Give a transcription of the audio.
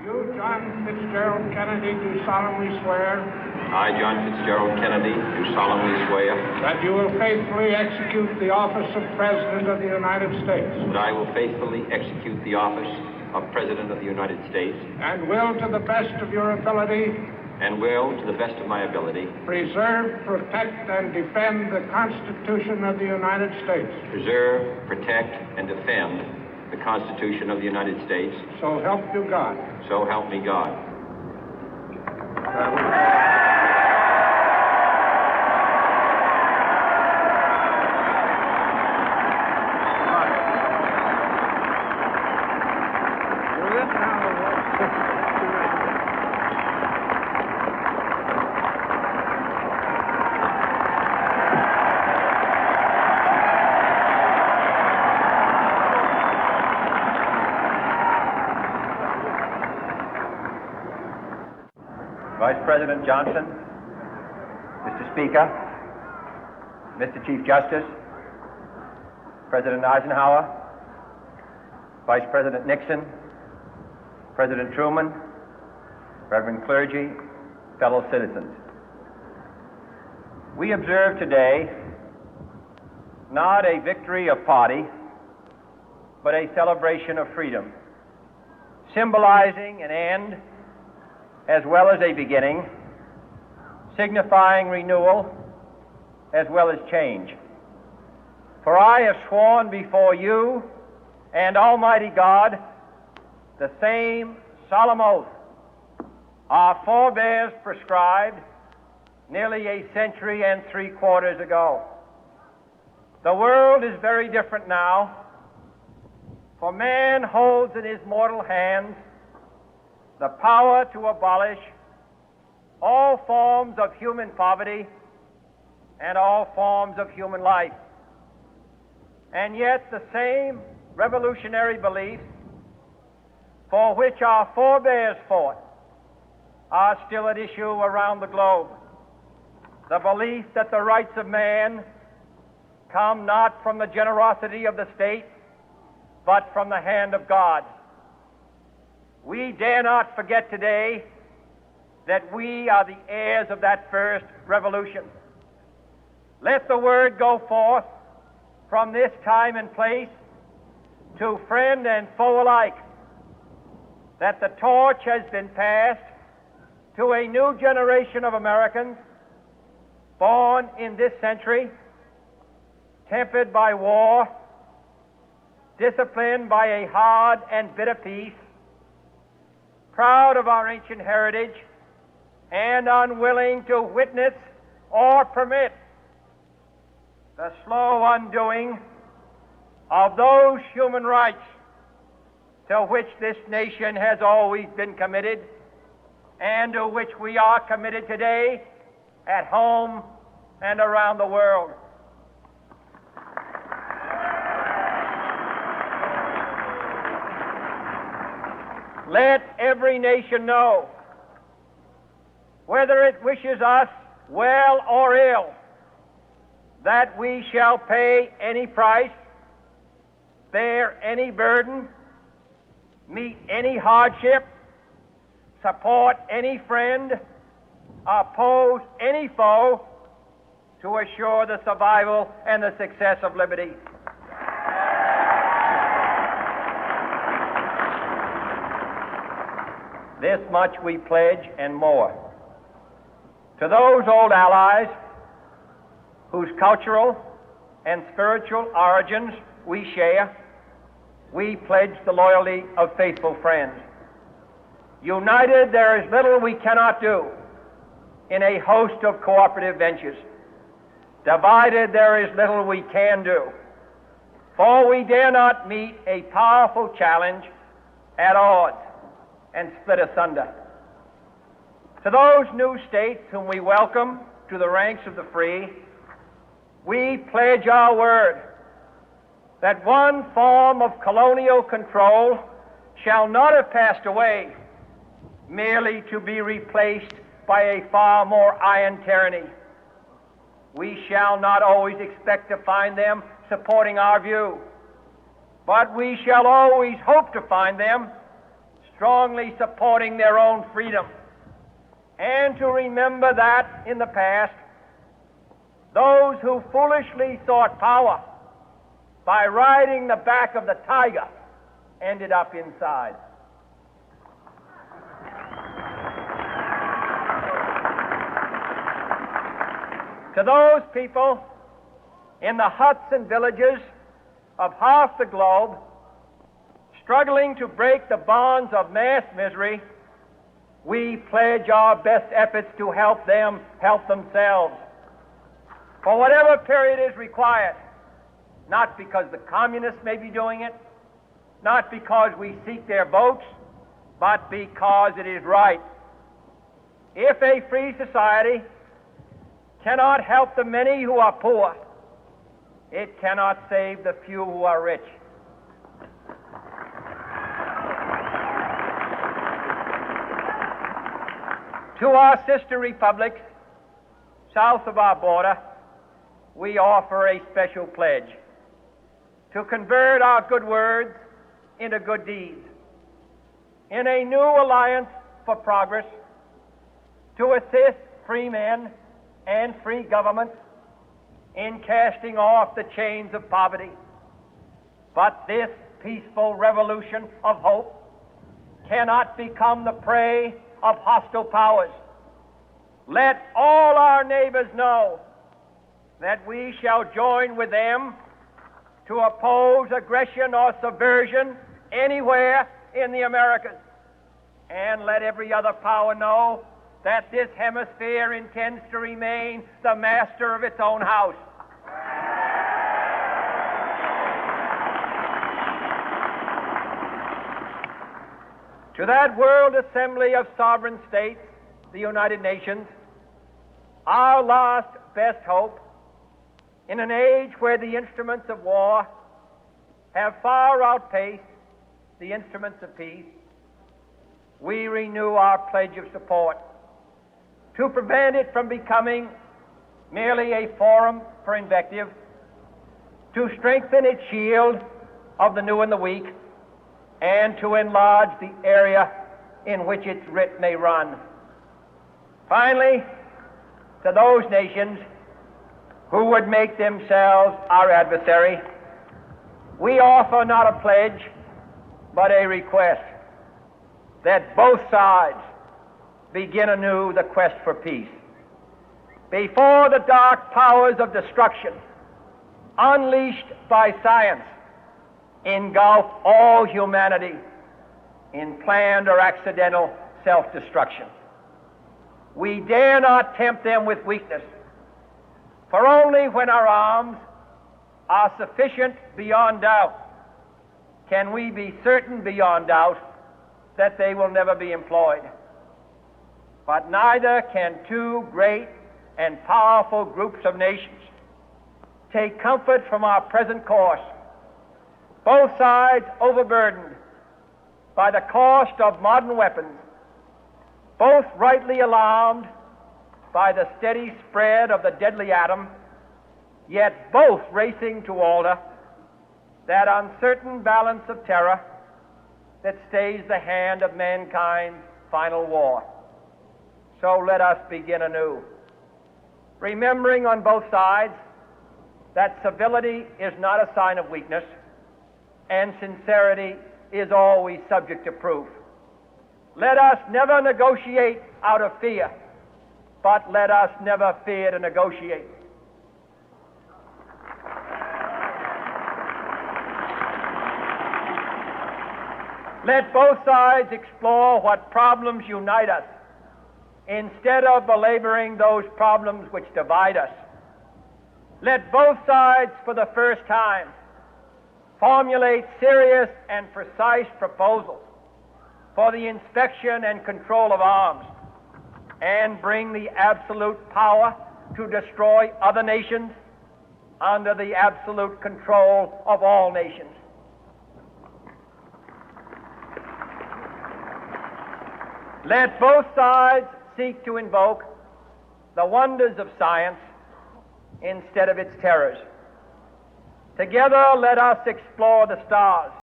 You, John Fitzgerald Kennedy, do solemnly swear. I, John Fitzgerald Kennedy, do solemnly swear. That you will faithfully execute the office of President of the United States. That I will faithfully execute the office of President of the United States. And will, to the best of your ability. And will, to the best of my ability. Preserve, protect, and defend the Constitution of the United States. Preserve, protect, and defend the Constitution of the United States. So help you God. So help me God. Vice President Johnson, Mr. Speaker, Mr. Chief Justice, President Eisenhower, Vice President Nixon, President Truman, Reverend clergy, fellow citizens. We observe today not a victory of party, but a celebration of freedom, symbolizing an end as well as a beginning, signifying renewal as well as change. For I have sworn before you and Almighty God the same solemn oath our forebears prescribed nearly a century and 3/4 ago. The world is very different now, for man holds in his mortal hands the power to abolish all forms of human poverty and all forms of human life. And yet the same revolutionary beliefs for which our forebears fought are still at issue around the globe. The belief that the rights of man come not from the generosity of the state, but from the hand of God. We dare not forget today that we are the heirs of that first revolution. Let the word go forth from this time and place to friend and foe alike that the torch has been passed to a new generation of Americans born in this century, tempered by war, disciplined by a hard and bitter peace, proud of our ancient heritage, and unwilling to witness or permit the slow undoing of those human rights to which this nation has always been committed and to which we are committed today at home and around the world. Let every nation know, whether it wishes us well or ill, that we shall pay any price, bear any burden, meet any hardship, support any friend, oppose any foe to assure the survival and the success of liberty. This much we pledge and more. To those old allies whose cultural and spiritual origins we share, we pledge the loyalty of faithful friends. United, there is little we cannot do in a host of cooperative ventures. Divided, there is little we can do, for we dare not meet a powerful challenge at odds and split asunder. To those new states whom we welcome to the ranks of the free, we pledge our word that one form of colonial control shall not have passed away, merely to be replaced by a far more iron tyranny. We shall not always expect to find them supporting our view, but we shall always hope to find them strongly supporting their own freedom, and to remember that in the past, those who foolishly sought power by riding the back of the tiger ended up inside. To those people in the huts and villages of half the globe struggling to break the bonds of mass misery, we pledge our best efforts to help them help themselves for whatever period is required, not because the communists may be doing it, not because we seek their votes, but because it is right. If a free society cannot help the many who are poor, it cannot save the few who are rich. To our sister republics south of our border, we offer a special pledge to convert our good words into good deeds, in a new alliance for progress, to assist free men and free governments in casting off the chains of poverty. But this peaceful revolution of hope cannot become the prey of hostile powers. Let all our neighbors know that we shall join with them to oppose aggression or subversion anywhere in the Americas. And let every other power know that this hemisphere intends to remain the master of its own house. To that World Assembly of Sovereign States, the United Nations, our last best hope, in an age where the instruments of war have far outpaced the instruments of peace, we renew our pledge of support to prevent it from becoming merely a forum for invective, to strengthen its shield of the new and the weak, and to enlarge the area in which its writ may run. Finally, to those nations who would make themselves our adversary, we offer not a pledge, but a request that both sides begin anew the quest for peace. Before the dark powers of destruction, unleashed by science, engulf all humanity in planned or accidental self-destruction, we dare not tempt them with weakness, for only when our arms are sufficient beyond doubt can we be certain beyond doubt that they will never be employed. But neither can two great and powerful groups of nations take comfort from our present course, both sides overburdened by the cost of modern weapons, both rightly alarmed by the steady spread of the deadly atom, yet both racing to alter that uncertain balance of terror that stays the hand of mankind's final war. So let us begin anew, remembering on both sides that civility is not a sign of weakness, and sincerity is always subject to proof. Let us never negotiate out of fear, but let us never fear to negotiate. Let both sides explore what problems unite us, instead of belaboring those problems which divide us. Let both sides, for the first time, formulate serious and precise proposals for the inspection and control of arms, and bring the absolute power to destroy other nations under the absolute control of all nations. Let both sides seek to invoke the wonders of science instead of its terrors. Together, let us explore the stars